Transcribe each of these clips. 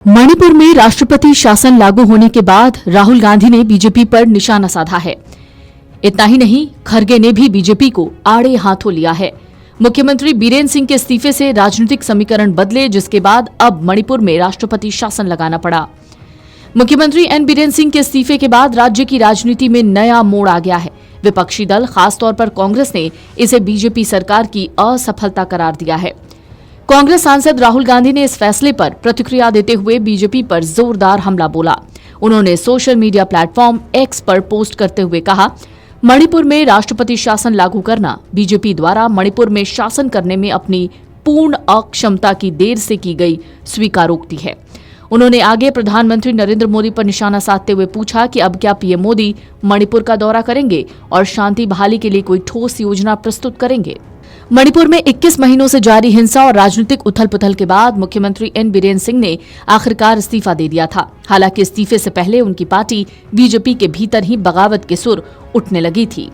मणिपुर में राष्ट्रपति शासन लागू होने के बाद राहुल गांधी ने बीजेपी पर निशाना साधा है। इतना ही नहीं, खरगे ने भी बीजेपी को आड़े हाथों लिया है। मुख्यमंत्री बीरेन्द्र सिंह के इस्तीफे से राजनीतिक समीकरण बदले, जिसके बाद अब मणिपुर में राष्ट्रपति शासन लगाना पड़ा। मुख्यमंत्री एन बीरेन्द्र सिंह के इस्तीफे के बाद राज्य की राजनीति में नया मोड़ आ गया है। विपक्षी दल, खासतौर पर कांग्रेस ने इसे बीजेपी सरकार की असफलता करार दिया है। कांग्रेस सांसद राहुल गांधी ने इस फैसले पर प्रतिक्रिया देते हुए बीजेपी पर जोरदार हमला बोला। उन्होंने सोशल मीडिया प्लेटफॉर्म एक्स पर पोस्ट करते हुए कहा, मणिपुर में राष्ट्रपति शासन लागू करना बीजेपी द्वारा मणिपुर में शासन करने में अपनी पूर्ण अक्षमता की देर से की गई स्वीकारोक्ति है। उन्होंने आगे प्रधानमंत्री नरेंद्र मोदी पर निशाना साधते हुए पूछा कि अब क्या पीएम मोदी मणिपुर का दौरा करेंगे और शांति बहाली के लिए कोई ठोस योजना प्रस्तुत करेंगे। मणिपुर में 21 महीनों से जारी हिंसा और राजनीतिक उथल-पुथल के बाद मुख्यमंत्री एन बीरेन्द्र सिंह ने आखिरकार इस्तीफा दे दिया था। हालांकि इस्तीफे से पहले उनकी पार्टी बीजेपी के भीतर ही बगावत के सुर उठने लगी थी।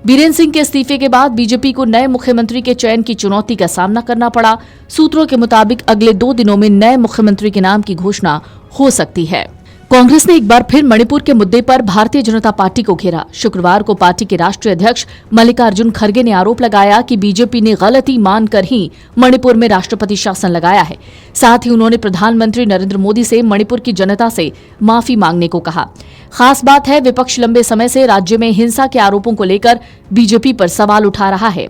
बीरेन्द्र सिंह के इस्तीफे के बाद बीजेपी को नए मुख्यमंत्री के चयन की चुनौती का सामना करना पड़ा। सूत्रों के मुताबिक अगले 2 दिनों में नए मुख्यमंत्री के नाम की घोषणा हो सकती है। कांग्रेस ने एक बार फिर मणिपुर के मुद्दे पर भारतीय जनता पार्टी को घेरा। शुक्रवार को पार्टी के राष्ट्रीय अध्यक्ष मल्लिकार्जुन खड़गे ने आरोप लगाया कि बीजेपी ने गलती मानकर ही मणिपुर में राष्ट्रपति शासन लगाया है। साथ ही उन्होंने प्रधानमंत्री नरेंद्र मोदी से मणिपुर की जनता से माफी मांगने को कहा। खास बात है, विपक्ष लंबे समय से राज्य में हिंसा के आरोपों को लेकर बीजेपी पर सवाल उठा रहा है।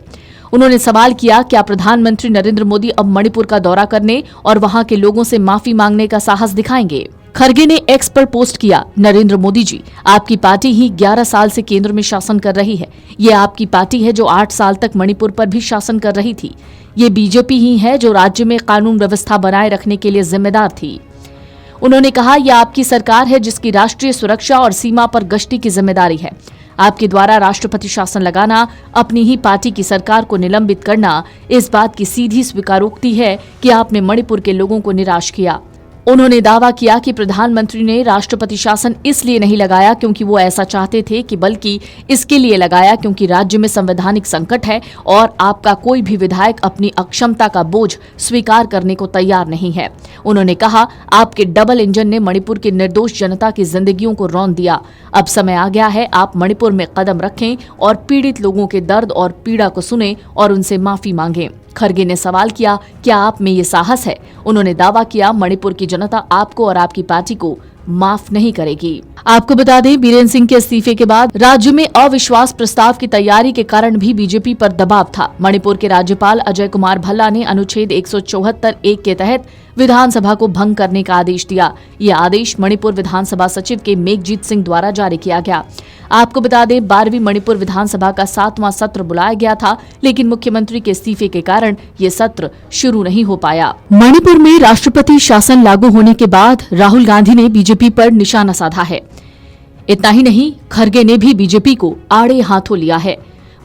उन्होंने सवाल किया, क्या प्रधानमंत्री नरेंद्र मोदी अब मणिपुर का दौरा करने और वहां के लोगों से माफी मांगने का साहस दिखाएंगे? खड़गे ने एक्स पर पोस्ट किया, नरेंद्र मोदी जी, आपकी पार्टी ही 11 साल से केंद्र में शासन कर रही है। ये आपकी पार्टी है जो 8 साल तक मणिपुर पर भी शासन कर रही थी। ये बीजेपी ही है जो राज्य में कानून व्यवस्था बनाए रखने के लिए जिम्मेदार थी। उन्होंने कहा, यह आपकी सरकार है जिसकी राष्ट्रीय सुरक्षा और सीमा पर गश्ती की जिम्मेदारी है। आपके द्वारा राष्ट्रपति शासन लगाना, अपनी ही पार्टी की सरकार को निलंबित करना, इस बात की सीधी स्वीकारोक्ति है कि आपने मणिपुर के लोगों को निराश किया। उन्होंने दावा किया कि प्रधानमंत्री ने राष्ट्रपति शासन इसलिए नहीं लगाया क्योंकि वो ऐसा चाहते थे, कि बल्कि इसके लिए लगाया क्योंकि राज्य में संवैधानिक संकट है और आपका कोई भी विधायक अपनी अक्षमता का बोझ स्वीकार करने को तैयार नहीं है। उन्होंने कहा, आपके डबल इंजन ने मणिपुर की निर्दोष जनता की जिंदगियों को रौंद दिया। अब समय आ गया है, आप मणिपुर में कदम रखें और पीड़ित लोगों के दर्द और पीड़ा को सुने और उनसे माफी मांगें। खड़गे ने सवाल किया, क्या आप में ये साहस है? उन्होंने दावा किया, मणिपुर की जनता आपको और आपकी पार्टी को माफ नहीं करेगी। आपको बता दें, बीरेन्द्र सिंह के इस्तीफे के बाद राज्य में अविश्वास प्रस्ताव की तैयारी के कारण भी बीजेपी पर दबाव था। मणिपुर के राज्यपाल अजय कुमार भल्ला ने अनुच्छेद 174(1) के तहत विधानसभा को भंग करने का आदेश दिया। यह आदेश मणिपुर विधानसभा सचिव के मेघजीत सिंह द्वारा जारी किया गया। आपको बता दें, 12वीं मणिपुर विधानसभा का 7वां सत्र बुलाया गया था, लेकिन मुख्यमंत्री के इस्तीफे के कारण ये सत्र शुरू नहीं हो पाया। मणिपुर में राष्ट्रपति शासन लागू होने के बाद राहुल गांधी ने बीजेपी पर निशाना साधा है। इतना ही नहीं, खड़गे ने भी बीजेपी को आड़े हाथों लिया है।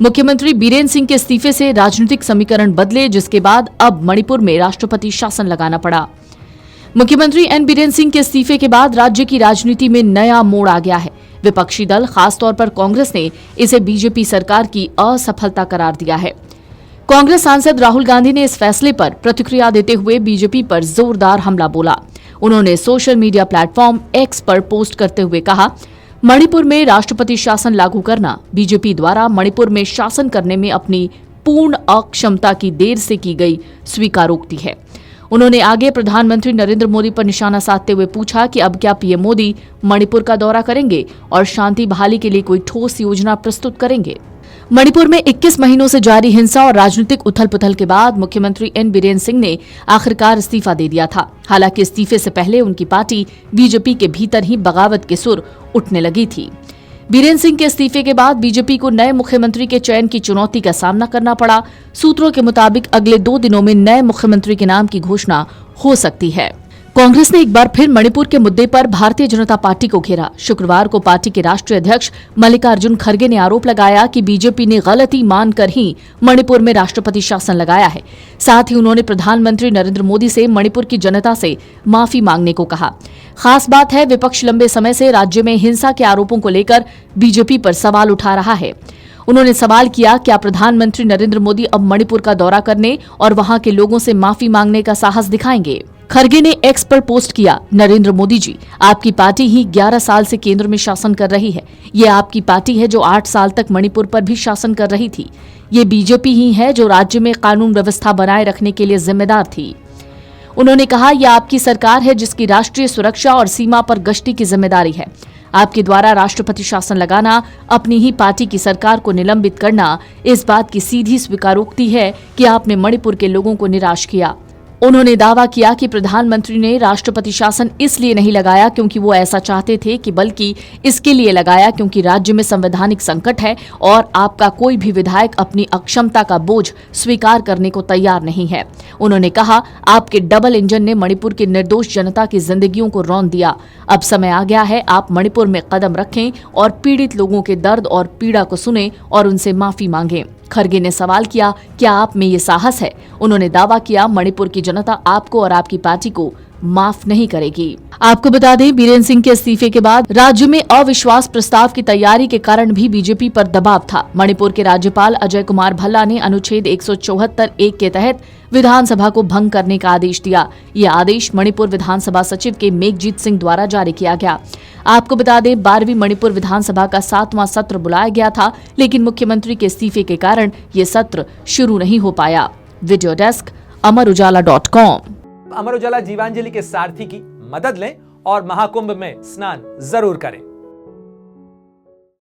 मुख्यमंत्री बीरेन्द्र सिंह के इस्तीफे से राजनीतिक समीकरण बदले, जिसके बाद अब मणिपुर में राष्ट्रपति शासन लगाना पड़ा। मुख्यमंत्री एन बीरेन्द्र सिंह के इस्तीफे के बाद राज्य की राजनीति में नया मोड़ आ गया है। विपक्षी दल, खासतौर पर कांग्रेस ने इसे बीजेपी सरकार की असफलता करार दिया है। कांग्रेस सांसद राहुल गांधी ने इस फैसले पर प्रतिक्रिया देते हुए बीजेपी पर जोरदार हमला बोला। उन्होंने सोशल मीडिया प्लेटफॉर्म एक्स पर पोस्ट करते हुए कहा, मणिपुर में राष्ट्रपति शासन लागू करना बीजेपी द्वारा मणिपुर में शासन करने में अपनी पूर्ण अक्षमता की देर से की गई स्वीकारोक्ति है। उन्होंने आगे प्रधानमंत्री नरेंद्र मोदी पर निशाना साधते हुए पूछा कि अब क्या पीएम मोदी मणिपुर का दौरा करेंगे और शांति बहाली के लिए कोई ठोस योजना प्रस्तुत करेंगे। मणिपुर में 21 महीनों से जारी हिंसा और राजनीतिक उथल-पुथल के बाद मुख्यमंत्री एन बीरेन्द्र सिंह ने आखिरकार इस्तीफा दे दिया था। हालांकि इस्तीफे से पहले उनकी पार्टी बीजेपी के भीतर ही बगावत के सुर उठने लगी थी। बीरेन्द्र सिंह के इस्तीफे के बाद बीजेपी को नए मुख्यमंत्री के चयन की चुनौती का सामना करना पड़ा। सूत्रों के मुताबिक अगले 2 दिनों में नए मुख्यमंत्री के नाम की घोषणा हो सकती है। कांग्रेस ने एक बार फिर मणिपुर के मुद्दे पर भारतीय जनता पार्टी को घेरा। शुक्रवार को पार्टी के राष्ट्रीय अध्यक्ष मल्लिकार्जुन खड़गे ने आरोप लगाया कि बीजेपी ने गलती मानकर ही मणिपुर में राष्ट्रपति शासन लगाया है। साथ ही उन्होंने प्रधानमंत्री नरेंद्र मोदी से मणिपुर की जनता से माफी मांगने को कहा। खास बात है, विपक्ष लंबे समय से राज्य में हिंसा के आरोपों को लेकर बीजेपी पर सवाल उठा रहा है। उन्होंने सवाल किया, क्या प्रधानमंत्री नरेंद्र मोदी अब मणिपुर का दौरा करने और वहां के लोगों से माफी मांगने का साहस दिखाएंगे? खरगे ने एक्स पर पोस्ट किया, नरेंद्र मोदी जी, आपकी पार्टी ही 11 साल से केंद्र में शासन कर रही है। ये आपकी पार्टी है जो 8 साल तक मणिपुर पर भी शासन कर रही थी। ये बीजेपी ही है जो राज्य में कानून व्यवस्था बनाए रखने के लिए जिम्मेदार थी। उन्होंने कहा, यह आपकी सरकार है जिसकी राष्ट्रीय सुरक्षा और सीमा पर गश्ती की जिम्मेदारी है। आपके द्वारा राष्ट्रपति शासन लगाना, अपनी ही पार्टी की सरकार को निलंबित करना इस बात की सीधी स्वीकारोक्ति है कि आपने मणिपुर के लोगों को निराश किया। उन्होंने दावा किया कि प्रधानमंत्री ने राष्ट्रपति शासन इसलिए नहीं लगाया क्योंकि वो ऐसा चाहते थे, कि बल्कि इसके लिए लगाया क्योंकि राज्य में संवैधानिक संकट है और आपका कोई भी विधायक अपनी अक्षमता का बोझ स्वीकार करने को तैयार नहीं है। उन्होंने कहा, आपके डबल इंजन ने मणिपुर की निर्दोष जनता की जिंदगियों को रौंद दिया। अब समय आ गया है, आप मणिपुर में कदम रखें और पीड़ित लोगों के दर्द और पीड़ा को सुने और उनसे माफी मांगे। खरगे ने सवाल किया, क्या आप में ये साहस है? उन्होंने दावा किया, मणिपुर की जनता आपको और आपकी पार्टी को माफ नहीं करेगी। आपको बता दें, बीरेन सिंह के इस्तीफे के बाद राज्य में अविश्वास प्रस्ताव की तैयारी के कारण भी बीजेपी पर दबाव था। मणिपुर के राज्यपाल अजय कुमार भल्ला ने अनुच्छेद 174(1) के तहत विधानसभा को भंग करने का आदेश दिया। ये आदेश मणिपुर विधानसभा सचिव के मेघजीत सिंह द्वारा जारी किया गया। आपको बता दें, 12वीं मणिपुर विधानसभा का 7वां सत्र बुलाया गया था, लेकिन मुख्यमंत्री के इस्तीफे के कारण ये सत्र शुरू नहीं हो पाया। Video desk amarujala.com। Amar Ujala Jeevanjali के सारथी की मदद लें और महाकुंभ में स्नान जरूर करें।